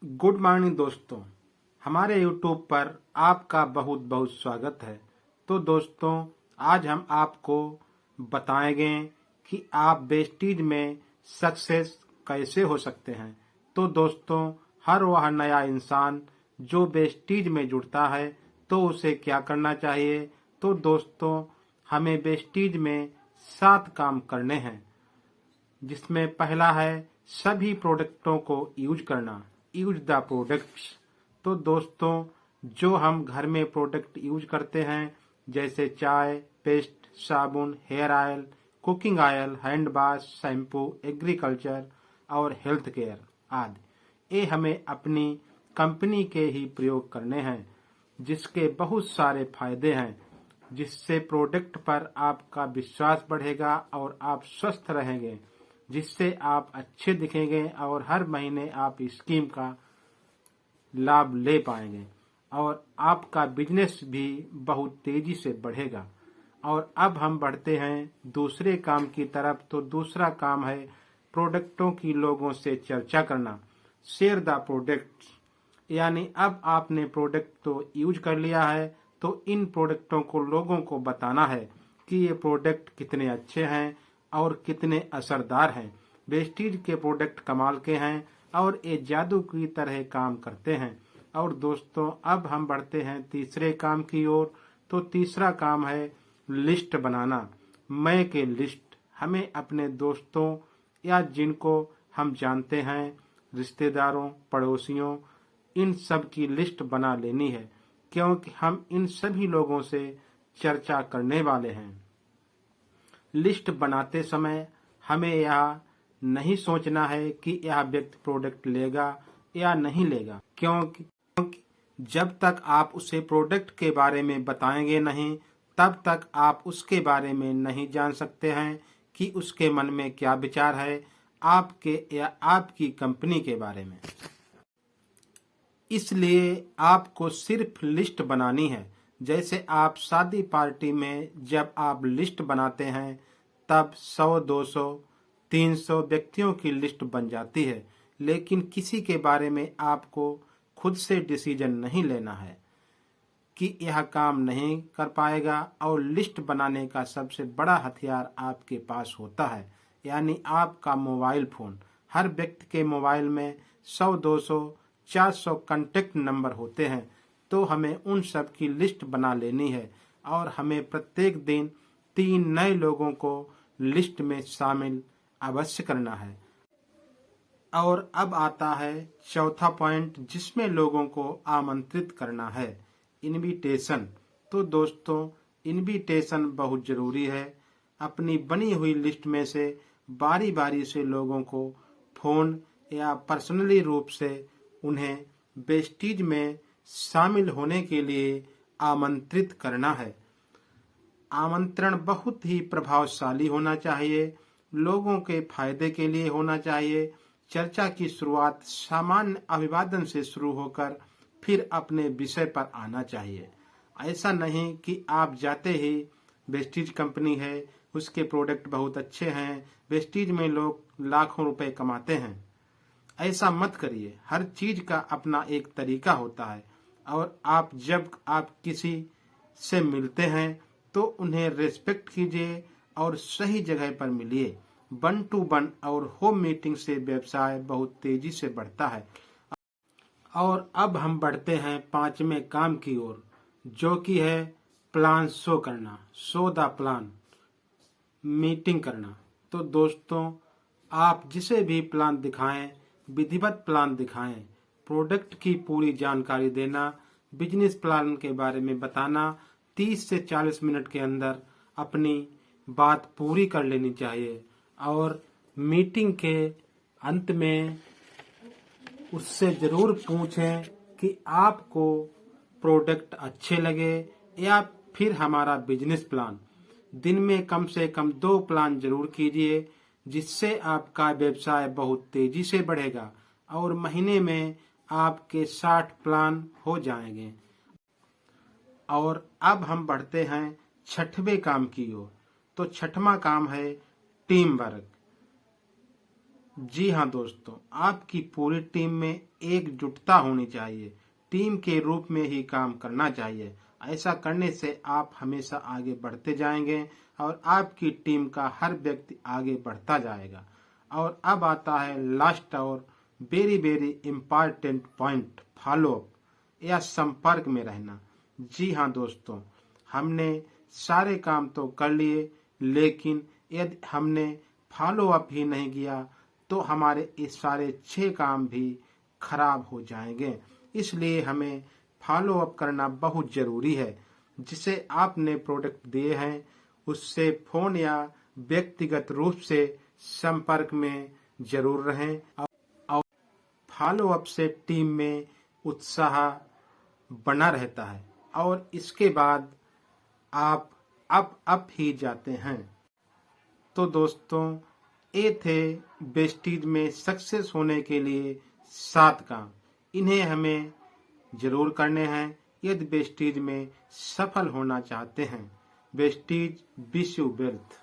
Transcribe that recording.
Good morning दोस्तों। हमारे YouTube पर आपका बहुत बहुत स्वागत है। तो दोस्तों, आज हम आपको बताएंगे कि आप वेस्टीज में सक्सेस कैसे हो सकते हैं। तो दोस्तों, हर वह नया इंसान जो वेस्टीज में जुड़ता है तो उसे क्या करना चाहिए। तो दोस्तों, हमें वेस्टीज में 7 काम करने हैं, जिसमें पहला है सभी प्रोडक्टों को यूज करना, यूज द प्रोडक्ट्स। तो दोस्तों, जो हम घर में प्रोडक्ट यूज करते हैं जैसे चाय, पेस्ट, साबुन, hair oil, cooking oil, hand wash, shampoo, agriculture और हेल्थ केयर आदि, ये हमें अपनी कंपनी के ही प्रयोग करने हैं, जिसके बहुत सारे फायदे हैं, जिससे प्रोडक्ट पर आपका विश्वास बढ़ेगा और आप स्वस्थ रहेंगे, जिससे आप अच्छे दिखेंगे और हर महीने आप स्कीम का लाभ ले पाएंगे और आपका बिजनेस भी बहुत तेजी से बढ़ेगा। और अब हम बढ़ते हैं दूसरे काम की तरफ। तो दूसरा काम है प्रोडक्टों की लोगों से चर्चा करना, शेयर द प्रोडक्ट्स। यानी अब आपने प्रोडक्ट तो यूज कर लिया है, तो इन प्रोडक्टों को लोगों को बताना है कि ये प्रोडक्ट कितने अच्छे हैं और कितने असरदार हैं। वेस्टीज के प्रोडक्ट कमाल के हैं और ये जादू की तरह काम करते हैं। और दोस्तों, अब हम बढ़ते हैं तीसरे काम की ओर। तो तीसरा काम है लिस्ट बनाना, मैं के लिस्ट। हमें अपने दोस्तों या जिनको हम जानते हैं, रिश्तेदारों, पड़ोसियों, इन सब की लिस्ट बना लेनी है, क्योंकि हम इन सभी लोगों से चर्चा करने वाले हैं। लिस्ट बनाते समय हमें यह नहीं सोचना है कि यह व्यक्ति प्रोडक्ट लेगा या नहीं लेगा, क्योंकि जब तक आप उसे प्रोडक्ट के बारे में बताएंगे नहीं, तब तक आप उसके बारे में नहीं जान सकते हैं कि उसके मन में क्या विचार है आपके या आपकी कंपनी के बारे में। इसलिए आपको सिर्फ लिस्ट बनानी है। जैसे आप शादी पार्टी में जब आप लिस्ट बनाते हैं, तब 100, 200, 300 व्यक्तियों की लिस्ट बन जाती है, लेकिन किसी के बारे में आपको खुद से डिसीजन नहीं लेना है कि यह काम नहीं कर पाएगा। और लिस्ट बनाने का सबसे बड़ा हथियार आपके पास होता है, यानी आपका मोबाइल फोन। हर व्यक्ति के मोबाइल में 100, 200, 400 कांटेक्ट नंबर होते हैं। तो हमें उन सब की लिस्ट बना लेनी है और हमें प्रत्येक दिन 3 नए लोगों को लिस्ट में शामिल अवश्य करना है। और अब आता है चौथा पॉइंट, जिसमें लोगों को आमंत्रित करना है, इनविटेशन। तो दोस्तों, इनविटेशन बहुत जरूरी है। अपनी बनी हुई लिस्ट में से बारी बारी से लोगों को फोन या पर्सनली रूप से उन्हें वेस्टीज में शामिल होने के लिए आमंत्रित करना है। आमंत्रण बहुत ही प्रभावशाली होना चाहिए, लोगों के फायदे के लिए होना चाहिए। चर्चा की शुरुआत सामान्य अभिवादन से शुरू होकर फिर अपने विषय पर आना चाहिए। ऐसा नहीं कि आप जाते ही वेस्टीज कंपनी है, उसके प्रोडक्ट बहुत अच्छे हैं, वेस्टीज में लोग लाखों रुपए कमाते हैं। ऐसा मत करिए। हर चीज का अपना एक तरीका होता है और जब आप किसी से मिलते हैं तो उन्हें रेस्पेक्ट कीजिए और सही जगह पर मिलिए। 1 to 1 और होम मीटिंग से व्यवसाय बहुत तेजी से बढ़ता है। और अब हम बढ़ते हैं 5वें काम की ओर, जो कि है प्लान शो करना, शो द प्लान, मीटिंग करना। तो दोस्तों, आप जिसे भी प्लान दिखाएं, विधिवत प्लान दिखाएं, प्रोडक्ट की पूरी जानकारी देना, बिजनेस प्लान के बारे में बताना। 30 से 40 मिनट के अंदर अपनी बात पूरी कर लेनी चाहिए और मीटिंग के अंत में उससे जरूर पूछें कि आपको प्रोडक्ट अच्छे लगे या फिर हमारा बिजनेस प्लान। दिन में कम से कम 2 प्लान जरूर कीजिए, जिससे आपका व्यवसाय बहुत तेजी से बढ़ेगा और महीने में आपके 60 प्लान हो जाएंगे। और अब हम बढ़ते हैं 6वें काम की ओर। तो 6वां काम है टीम वर्क। जी हाँ दोस्तों, आपकी पूरी टीम में एकजुटता होनी चाहिए। टीम के रूप में ही काम करना चाहिए। ऐसा करने से आप हमेशा आगे बढ़ते जाएंगे और आपकी टीम का हर व्यक्ति आगे बढ़ता जाएगा। और अब आता है लास्ट और very very important point, follow up या संपर्क में रहना। जी हाँ दोस्तों, हमने सारे काम तो कर लिए, लेकिन यदि हमने फॉलो अप ही नहीं किया तो हमारे इस सारे 6 काम भी खराब हो जाएंगे। इसलिए हमें फॉलो अप करना बहुत जरूरी है। जिसे आपने प्रोडक्ट दिए हैं उससे फोन या व्यक्तिगत रूप से संपर्क में जरूर रहें। और फॉलो अप से टीम में उत्साह बना रहता है और इसके बाद आप अप ही जाते हैं। तो दोस्तों, ये थे वेस्टीज में सक्सेस होने के लिए 7 काम। इन्हें हमें जरूर करने हैं यदि वेस्टीज में सफल होना चाहते हैं। Vestige wish you wealth.